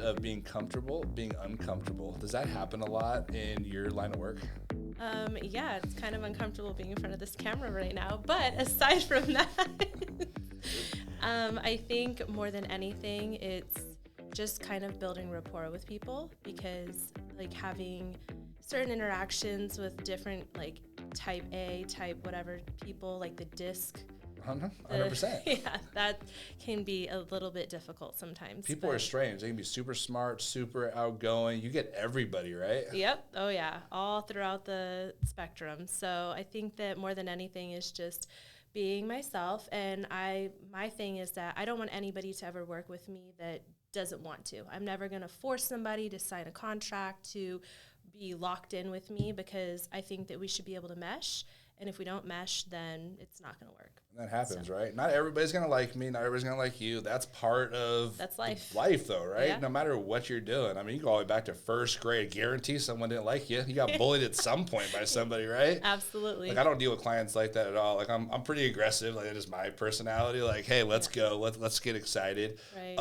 of being comfortable, being uncomfortable. Does that happen a lot in your line of work? Yeah, it's kind of uncomfortable being in front of this camera right now. But aside from that, I think more than anything, it's just kind of building rapport with people because like having certain interactions with different like type A, type whatever people, like the disc. 100%. Yeah, that can be a little bit difficult sometimes. People are strange. They can be super smart, super outgoing. You get everybody, right? Yep. Oh, yeah. All throughout the spectrum. So I think that more than anything is just being myself. And my thing is that I don't want anybody to ever work with me that doesn't want to. I'm never going to force somebody to sign a contract to be locked in with me because I think that we should be able to mesh. And if we don't mesh, then it's not going to work. That happens, right? Not everybody's going to like me. Not everybody's going to like you. That's part of life. Life, though, right? Yeah. No matter what you're doing. I mean, you go all the way back to first grade. Guarantee someone didn't like you. You got bullied at some point by somebody, right? Absolutely. Like, I don't deal with clients like that at all. Like, I'm pretty aggressive. Like, that is my personality. Like, hey, let's go. Let's get excited. Right.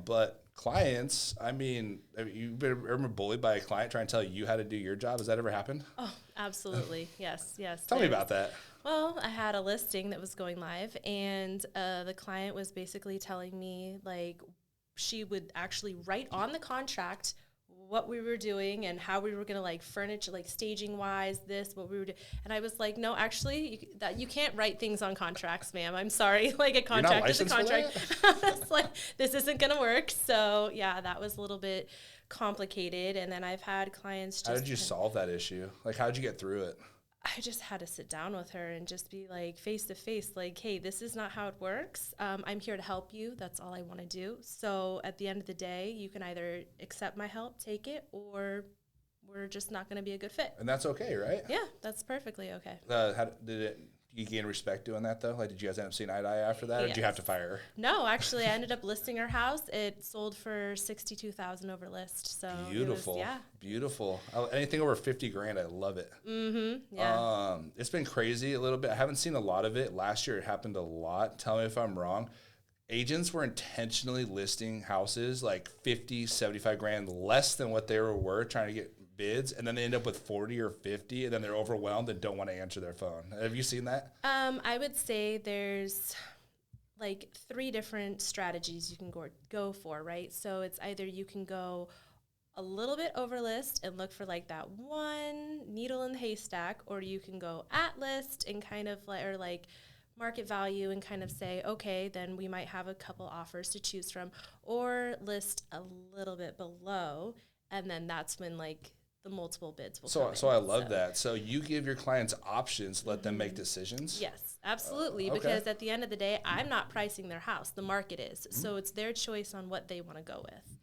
But clients, I mean, have you been ever bullied by a client trying to tell you how to do your job? Has that ever happened? Oh, absolutely. Yes. Tell me about that. Well, I had a listing that was going live, and the client was basically telling me, like, she would actually write on the contract what we were doing and how we were going to, like, furnish, like, staging-wise, what we were doing. And I was like, no, actually, you can't write things on contracts, ma'am. I'm sorry. Like, a contract is a contract. It's like, this isn't going to work. So, yeah, that was a little bit complicated. And then I've had clients just... How did you solve that issue? Like, how did you get through it? I just had to sit down with her and just be like face to face, like, hey, this is not how it works. I'm here to help you. That's all I want to do. So at the end of the day, you can either accept my help, take it, or we're just not going to be a good fit. And that's okay, right? Yeah, that's perfectly okay. How did you gain respect doing that, though? Like, did you guys end up seeing eye to eye after that, or did you have to fire her? No, actually, I ended up listing her house. It sold for $62,000 over list. So beautiful, beautiful. Anything over 50 grand, I love it. Mm-hmm. Yeah. It's been crazy a little bit. I haven't seen a lot of it. Last year, it happened a lot. Tell me if I'm wrong. Agents were intentionally listing houses like 50, 75 grand less than what they were worth, trying to get bids, and then they end up with 40 or 50, and then they're overwhelmed and don't want to answer their phone. Have you seen that? I would say there's like 3 different strategies you can go for, right? So it's either you can go a little bit over list and look for like that one needle in the haystack, or you can go at list and kind of like market value and kind of say, okay, then we might have a couple offers to choose from, or list a little bit below, and then that's when like the multiple bids will come in. So I love that. So you give your clients options, let them make decisions? Yes, absolutely. Okay. Because at the end of the day, I'm not pricing their house. The market is. So it's their choice on what they want to go with.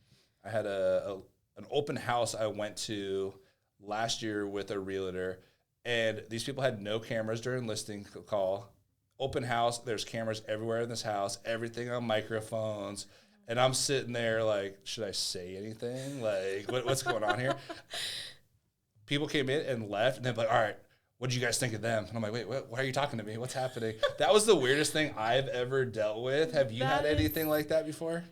I had an open house I went to last year with a realtor, and these people had no cameras during listing call. Open house, there's cameras everywhere in this house, everything on microphones. And I'm sitting there like, should I say anything? Like, what's going on here? People came in and left, and they're like, all right, what did you guys think of them? And I'm like, wait, why are you talking to me? What's happening? That was the weirdest thing I've ever dealt with. Have you had anything like that before?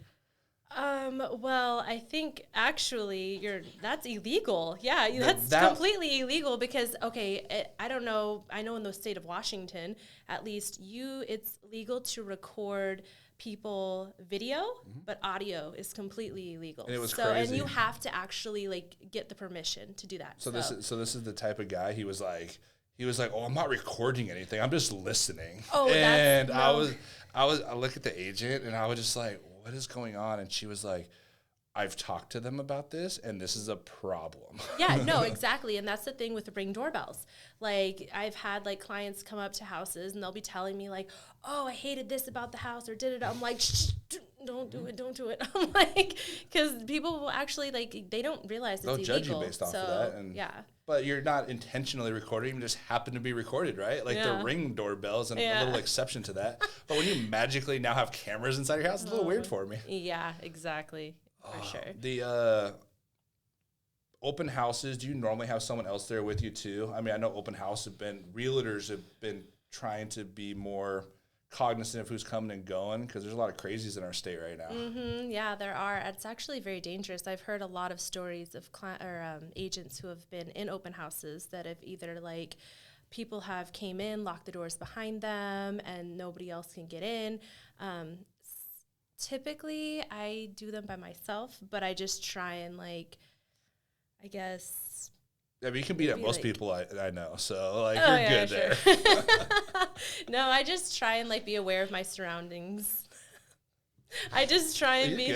Well, I think actually that's illegal. Yeah, that's completely illegal because, I don't know. I know in the state of Washington, at least it's legal to record people video, but audio is completely illegal. And it was crazy. And you have to actually like get the permission to do that. So this is the type of guy. He was like, oh, I'm not recording anything. I'm just listening. Oh, and I look at the agent and I was just like, what is going on? And she was like, I've talked to them about this, and this is a problem. Yeah, no, exactly. And that's the thing with the Ring doorbells. Like, I've had, like, clients come up to houses, and they'll be telling me, like, oh, I hated this about the house, or did it. I'm like, shh, don't do it. I'm like, because people will actually, like, they don't realize it's illegal. They'll judge you based off of that. And, yeah. But you're not intentionally recording. You just happen to be recorded, right? Like the Ring doorbells and a little exception to that. But when you magically now have cameras inside your house, it's a little weird for me. Yeah, exactly. For sure. The open houses, do you normally have someone else there with you too? I mean, I know realtors have been trying to be more cognizant of who's coming and going, because there's a lot of crazies in our state right now. Yeah, there are. It's actually very dangerous. I've heard a lot of stories of agents who have been in open houses that have either like people have came in, locked the doors behind them, and nobody else can get in. Typically, I do them by myself, but I just try and like, I guess. I mean, you can beat up most like, people I know, so like you're good there. No, I just try and like be aware of my surroundings. I just try and be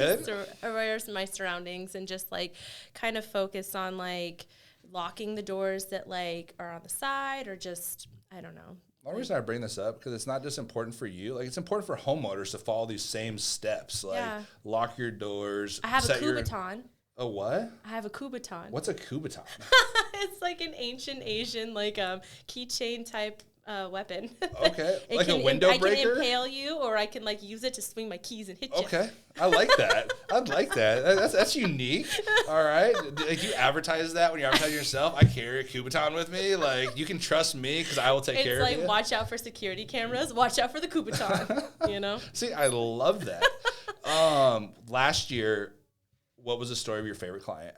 aware of my surroundings and just like kind of focus on like locking the doors that like are on the side or just, I don't know. The only reason I bring this up, because it's not just important for you. Like, it's important for homeowners to follow these same steps. Like, lock your doors. I have a Kubaton. A what? I have a Kubaton. What's a Kubaton? It's like an ancient Asian, like, keychain type weapon. Okay. Like a window breaker? I can impale you, or I can, like, use it to swing my keys and hit you. Okay. I like that. I'd like that. That's unique. All right. Like, you advertise that when you advertise yourself. I carry a Kubaton with me. Like, you can trust me because I will take care of you. It's like, watch out for security cameras. Watch out for the Kubaton, you know? See, I love that. Last year, what was the story of your favorite client?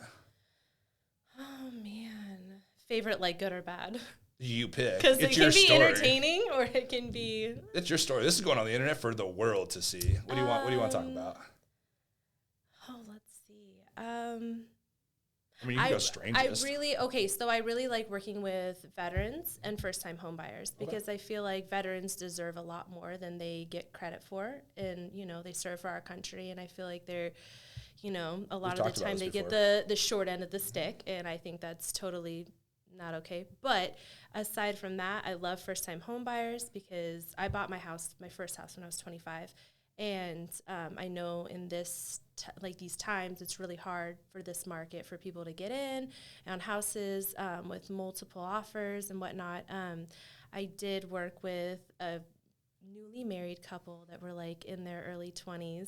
Oh, man. Favorite, like, good or bad? You pick. Because it can be entertaining or it can be... It's your story. This is going on the internet for the world to see. What do you want? What do you want to talk about? Oh, let's see. I mean, you can go strangest. I really like working with veterans and first-time home buyers because I feel like veterans deserve a lot more than they get credit for. And, you know, they serve for our country. And I feel like they're, you know, a lot of the time they get the short end of the stick. And I think that's totally not okay. But aside from that, I love first-time home buyers because I bought my first house when I was 25. And I know in these times, it's really hard for this market for people to get in on houses with multiple offers and whatnot. I did work with a newly married couple that were like in their early 20s,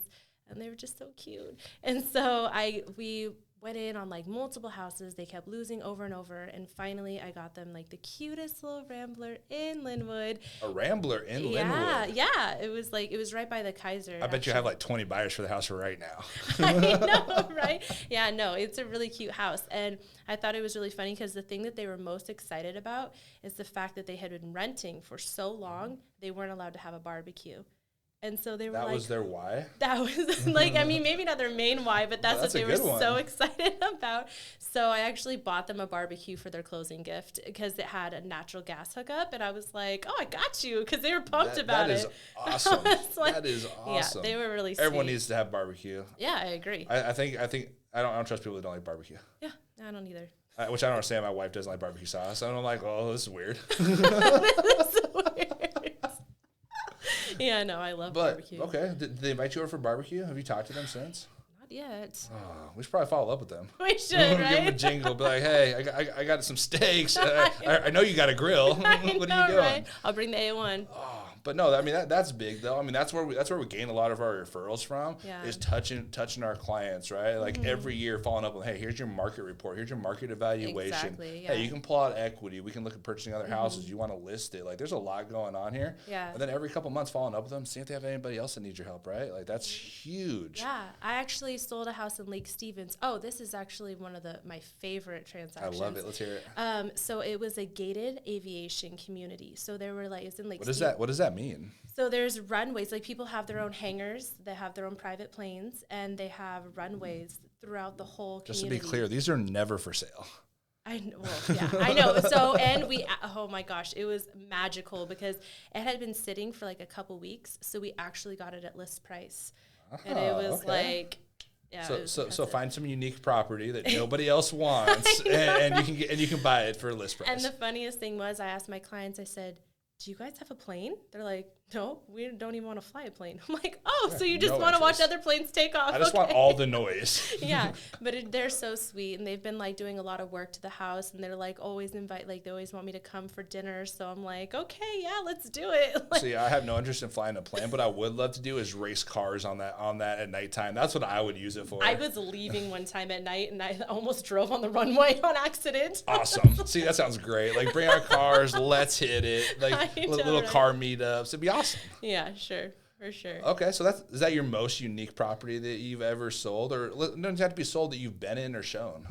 and they were just so cute. And so we went in on like multiple houses. They kept losing over and over, and finally I got them like the cutest little Rambler in Linwood. A Rambler in Linwood? Yeah. It was right by the Kaiser. I bet you have like 20 buyers for the house right now. I know, right? Yeah, no, it's a really cute house. And I thought it was really funny because the thing that they were most excited about is the fact that they had been renting for so long, they weren't allowed to have a barbecue. And so they were that was their why? That was like, I mean, maybe not their main why, but that's what they were so excited about. So I actually bought them a barbecue for their closing gift because it had a natural gas hookup. And I was like, oh, I got you, because they were pumped about it. That is awesome. That is awesome. Yeah, they were really sweet. Everyone needs to have barbecue. Yeah, I agree. I think I don't trust people that don't like barbecue. Yeah, I don't either. Which I don't understand. My wife doesn't like barbecue sauce. And I'm like, oh, this is weird. This is weird. Yeah, no, I love barbecue. Okay. Did they invite you over for barbecue? Have you talked to them since? Not yet. Oh, we should probably follow up with them. We should, right? Give them a jingle. Be like, hey, I got some steaks. I know you got a grill. What are you doing? Right? I'll bring the A1. Oh, but no, I mean, that's big, though. I mean, that's where we gain a lot of our referrals from, is touching our clients, right? Like every year following up with, hey, here's your market report. Here's your market evaluation. Exactly, yeah. Hey, you can pull out equity. We can look at purchasing other houses. You want to list it. Like, there's a lot going on here. Yeah. And then every couple months following up with them, see if they have anybody else that needs your help, right? Like, that's huge. Yeah. I actually sold a house in Lake Stevens. Oh, this is actually one of my favorite transactions. I love it. Let's hear it. So it was a gated aviation community. So there were it's in Lake Stevens. What does that mean? So there's runways, like people have their own hangars, they have their own private planes, and they have runways throughout the whole community. Just to be clear, these are never for sale. I know. So, and oh my gosh, it was magical because it had been sitting for like a couple weeks. So we actually got it at list price. And it was like, yeah. So find some unique property that nobody else wants and you can buy it for list price. And the funniest thing was I asked my clients, I said, do you guys have a plane? They're like, no, we don't even want to fly a plane. I'm like, oh, so you just want to watch other planes take off. I just want all the noise. Yeah, but they're so sweet, and they've been like doing a lot of work to the house, and they're like always they always want me to come for dinner. So I'm like, okay, yeah, let's do it. See, I have no interest in flying a plane, but I would love to do is race cars on that at nighttime. That's what I would use it for. I was leaving one time at night, and I almost drove on the runway on accident. Awesome. See, that sounds great. Like, bring our cars, let's hit it. Like little car meetups. It'd be awesome. Yeah, sure. For sure. Okay, so is that your most unique property that you've ever sold, or it doesn't have to be sold that you've been in or shown?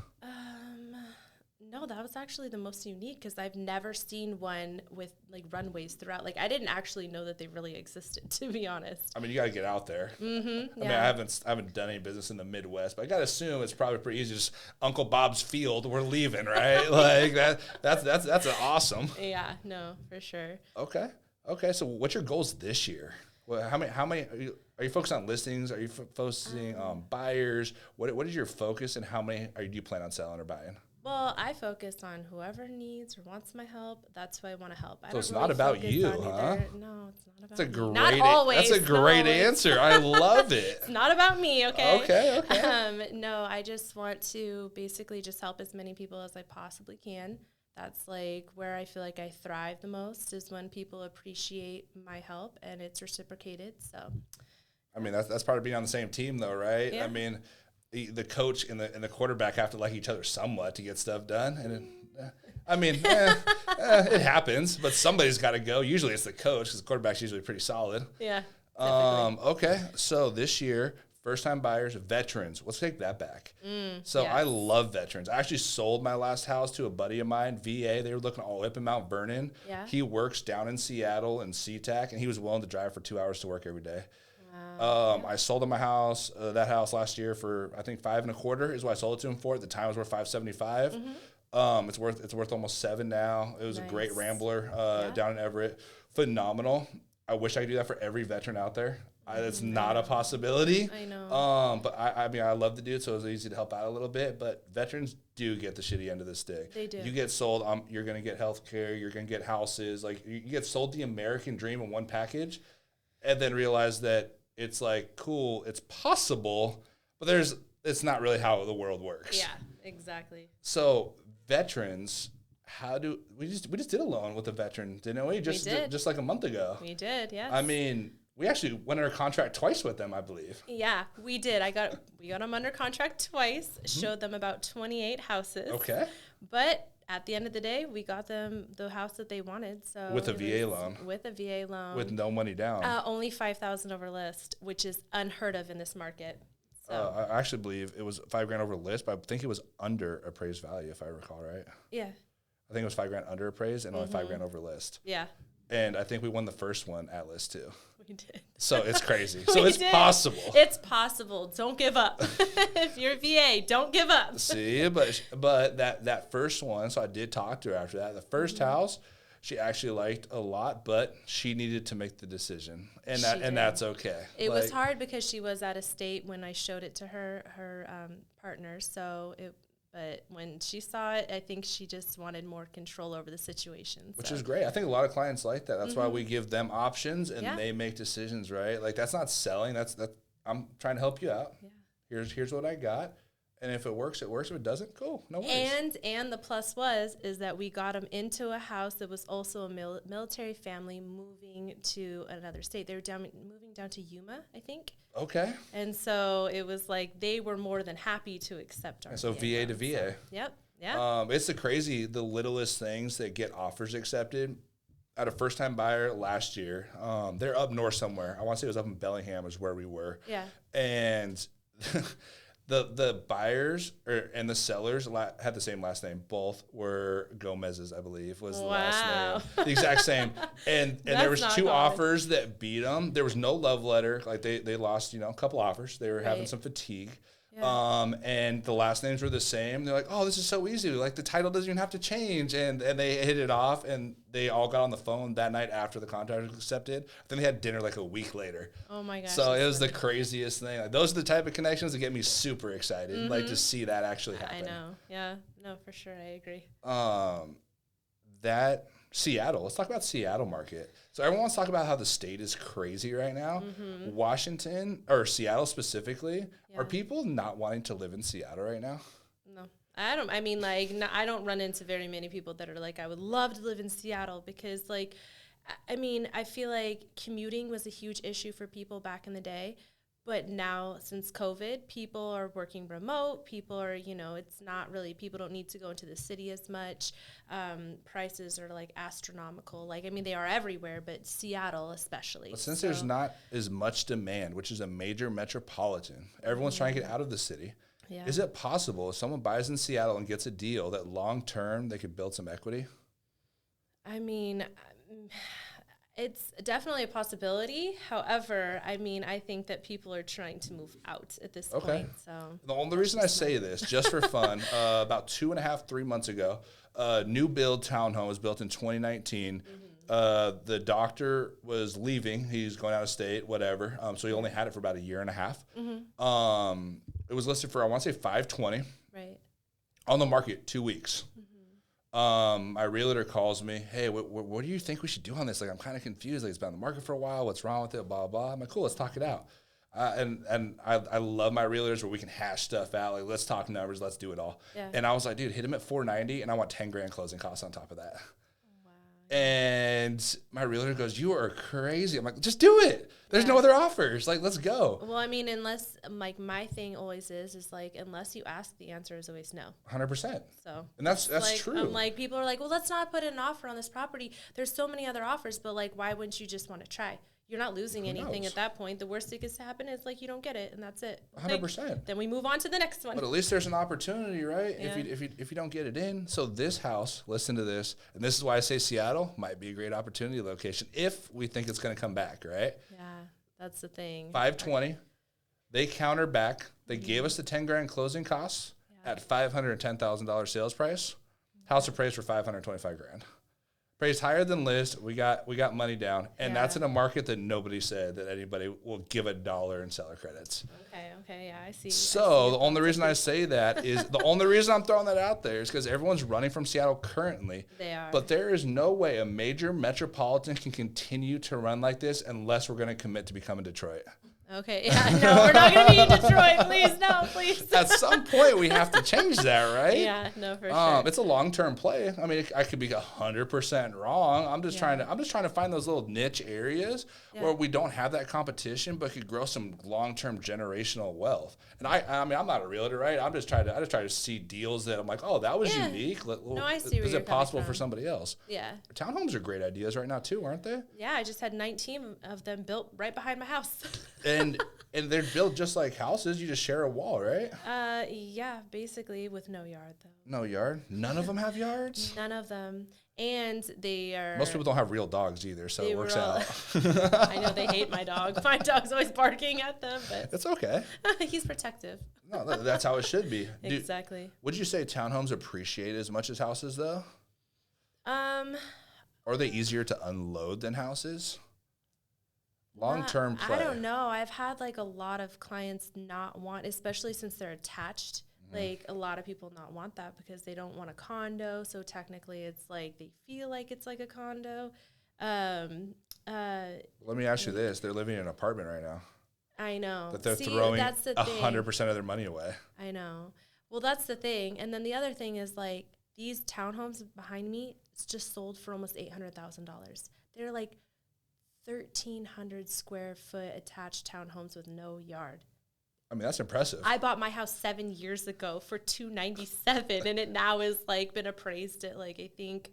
No, that was actually the most unique because I've never seen one with like runways throughout. Like I didn't actually know that they really existed, to be honest. I mean, you got to get out there. Mm-hmm. I mean, I haven't done any business in the Midwest, but I got to assume it's probably pretty easy. Just Uncle Bob's field, we're leaving, right? Like that's awesome. Yeah, no, for sure. Okay. So what's your goals this year? Well, how many are you focused on listings? Are you focusing on buyers? What is your focus, and how many do you plan on selling or buying? Well, I focus on whoever needs or wants my help. That's who I want to help. So it's not about you, huh? No, it's not about That's a me. great. Not always. That's a great answer. I love it. It's not about me, okay? Okay. No, I just want to basically just help as many people as I possibly can. That's like where I feel like I thrive the most is when people appreciate my help and it's reciprocated. So, I mean, that's part of being on the same team, though, right? Yeah. I mean, the coach and the quarterback have to like each other somewhat to get stuff done. And it happens, but somebody's got to go. Usually it's the coach because the quarterback's usually pretty solid. Yeah. Okay. So this year, first-time buyers, veterans. Let's take that back. So yes. I love veterans. I actually sold my last house to a buddy of mine, VA. They were looking all up in Mount Vernon. Yeah. He works down in Seattle in SeaTac, and he was willing to drive for 2 hours to work every day. I sold him my house, that house last year for I think $5.25 is what I sold it to him for. At the time, it was worth $575. It's worth almost $7 now. It was a great Rambler down in Everett, phenomenal. I wish I could do that for every veteran out there. It's not a possibility. I know. But I mean, I love the dude, so it was easy to help out a little bit. But veterans do get the shitty end of the stick. They do. You get sold, you're going to get health care, you're going to get houses. Like, you get sold the American dream in one package and then realize that it's like, cool, it's possible, but it's not really how the world works. Yeah, exactly. So veterans, we just did a loan with a veteran, didn't we? Just like a month ago. We did, yes. I mean, we actually went under contract twice with them, I believe. Yeah, we did. We got them under contract twice, showed them about 28 houses. Okay. But at the end of the day, we got them the house that they wanted. So with a VA loan. With a VA loan. With no money down. Only $5,000 over list, which is unheard of in this market. So. I actually believe it was $5,000 over list, but I think it was under appraised value, if I recall right. Yeah. I think it was $5,000 under appraised and only $5,000 over list. Yeah. And I think we won the first one at list too. We did. So it's crazy. So it's possible. It's possible. Don't give up. If you're VA, don't give up. See, but that first one, so I did talk to her after that. The first house, she actually liked a lot, but she needed to make the decision. And that's okay. It was hard because she was out of state when I showed it to her partner. But when she saw it, I think she just wanted more control over the situation. Which is great. I think a lot of clients like that. That's why we give them options and they make decisions, right? Like, that's not selling. That's I'm trying to help you out. Yeah. Here's what I got. And if it works, it works. If it doesn't, cool. No worries. And the plus is that we got them into a house that was also a military family moving to another state. They were moving down to Yuma, I think. Okay. And so it was like they were more than happy to accept our. So VA to VA. So, yep. Yeah. It's the littlest things that get offers accepted. I had a first-time buyer last year. They're up north somewhere. I want to say it was up in Bellingham is where we were. Yeah. And the buyers and the sellers had the same last name. Both were Gomez's, I believe, was the last name. The exact same. And there was two offers that beat them. There was no love letter. Like they lost, a couple offers. They were having some fatigue. Yeah. And the last names were the same. They're like, oh, this is so easy. Like, the title doesn't even have to change. And they hit it off, and they all got on the phone that night after the contract was accepted. Then they had dinner like a week later. Oh, my gosh. So it was the craziest thing. Like, those are the type of connections that get me super excited, like, to see that actually happen. I know. Yeah. No, for sure. I agree. That Seattle. Let's talk about Seattle market. So everyone wants to talk about how the state is crazy right now. Mm-hmm. Washington, or Seattle specifically, are people not wanting to live in Seattle right now? No. I don't. I mean, like, no, I don't run into very many people that are like, I would love to live in Seattle because, like, I mean, I feel like commuting was a huge issue for people back in the day. But now, since COVID, people are working remote. People are, it's not really, people don't need to go into the city as much. Prices are like astronomical. Like, I mean, they are everywhere, but Seattle especially. But since there's not as much demand, which is a major metropolitan, everyone's trying to get out of the city. Yeah. Is it possible if someone buys in Seattle and gets a deal that long term they could build some equity? I mean, it's definitely a possibility. However, I mean, I think that people are trying to move out at this point. So the only reason I say this, just for fun, about 2.5, 3 months ago, new build townhome was built in 2019. The doctor was leaving. He's going out of state, whatever. So he only had it for about a year and a half. It was listed for, I want to say, $520. Right. On the market, 2 weeks. My realtor calls me, hey, what do you think we should do on this? Like, I'm kind of confused. Like, it's been on the market for a while. What's wrong with it? Blah, blah. I'm like, cool, let's talk it out. And I love my realtors where we can hash stuff out. Like, let's talk numbers. Let's do it all. Yeah. And I was like, dude, hit him at $490, and I want $10,000 closing costs on top of that. And my realtor goes, you are crazy. I'm like, just do it. There's no other offers. Like, let's go. Well, I mean, unless, like, my thing always is like, unless you ask, the answer is always no. 100%. So. And that's like, true. I'm like, people are like, well, let's not put an offer on this property. There's so many other offers, but, like, why wouldn't you just want to try? You're not losing anything at that point. The worst thing is to happen is, like, you don't get it, and that's it. 100%. Then we move on to the next one. But at least there's an opportunity, right? Yeah. If you don't get it in. So this house, listen to this, and this is why I say Seattle might be a great opportunity location if we think it's going to come back, right? Yeah, that's the thing. 520. They counter back. They gave us the $10,000 closing costs at $510,000 sales price. House appraised for $525,000. Praised higher than list. We got money down, and that's in a market that nobody said that anybody will give $1 in seller credits. Okay, yeah, I see. So the only reason I say that is the only reason I'm throwing that out there is because everyone's running from Seattle currently. They are. But there is no way a major metropolitan can continue to run like this unless we're going to commit to becoming Detroit. Okay, yeah, no, we're not going to be in Detroit. Please, no, please. At some point, we have to change that, right? Yeah, no, for sure. It's a long-term play. I mean, I could be 100% wrong. I'm just trying to find those little niche areas where we don't have that competition, but could grow some long-term generational wealth. And I mean, I'm not a realtor, right? I just try to see deals that I'm like, oh, that was unique. I see where is you're it possible coming for from. somebody else? Yeah. Townhomes are great ideas right now too, aren't they? Yeah, I just had 19 of them built right behind my house. And they're built just like houses. You just share a wall, right? Yeah, basically with no yard though. No yard? None of them have yards? None of them. And they are... Most people don't have real dogs either, so it works out. I know they hate my dog. My dog's always barking at them, but... It's okay. He's protective. No, that's how it should be. Exactly. Would you say townhomes appreciate as much as houses, though? Are they easier to unload than houses? Long-term play. I don't know. I've had, like, a lot of clients not want, especially since they're attached. Like, a lot of people not want that because they don't want a condo. So, technically, it's like they feel like it's like a condo. Let me ask you this. They're living in an apartment right now. I know. That they're throwing 100% of their money away. I know. Well, that's the thing. And then the other thing is, like, these townhomes behind me, it's just sold for almost $800,000. They're, like, 1,300 square foot attached townhomes with no yard. I mean, that's impressive. I bought my house 7 years ago for $297, and it now is like been appraised at like I think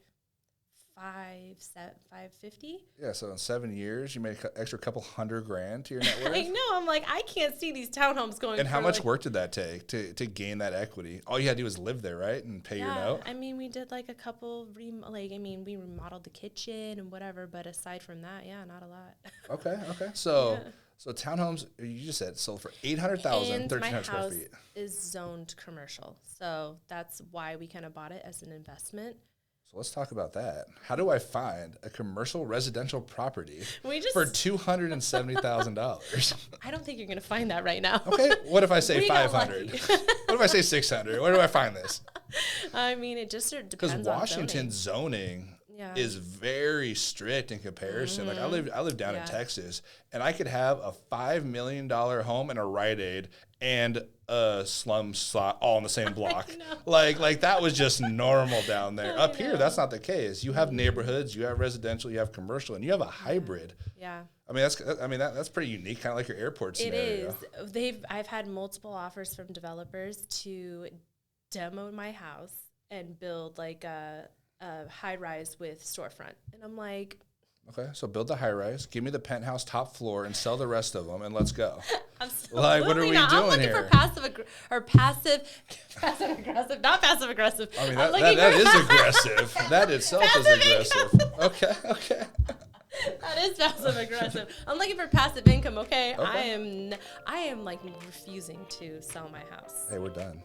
$550. Yeah, so in 7 years, you make an extra couple $100,000 to your net worth. I know. I'm like, I can't see these townhomes going. And how much work did that take to gain that equity? All you had to do was live there, right, and pay your note. I mean, we did like a couple we remodeled the kitchen and whatever, but aside from that, not a lot. Okay. So. Yeah. So townhomes, you just said, sold for $800,000, 1,300 square feet. Is zoned commercial, so that's why we kind of bought it as an investment. So let's talk about that. How do I find a commercial residential property for $270,000? I don't think you're going to find that right now. Okay, what if I say 500? What if I say 600? Where do I find this? I mean, it just depends on because Washington zoning is very strict in comparison. Like I live down in Texas, and I could have a $5 million home and a Rite Aid and a slum slot all in the same block. Like that was just normal down there. Up here, that's not the case. You have neighborhoods, you have residential, you have commercial, and you have a hybrid. Yeah. I mean that's pretty unique, kind of like your airport scenario. It is. I've had multiple offers from developers to demo my house and build like a high rise with storefront, and I'm like, okay, so build the high rise, give me the penthouse top floor, and sell the rest of them, and let's go. Like, what are we doing I'm looking here? for passive aggressive, not passive aggressive. I mean, that is aggressive. That itself is aggressive. Okay. That is passive aggressive. I'm looking for passive income. Okay. I am like refusing to sell my house. Hey, we're done.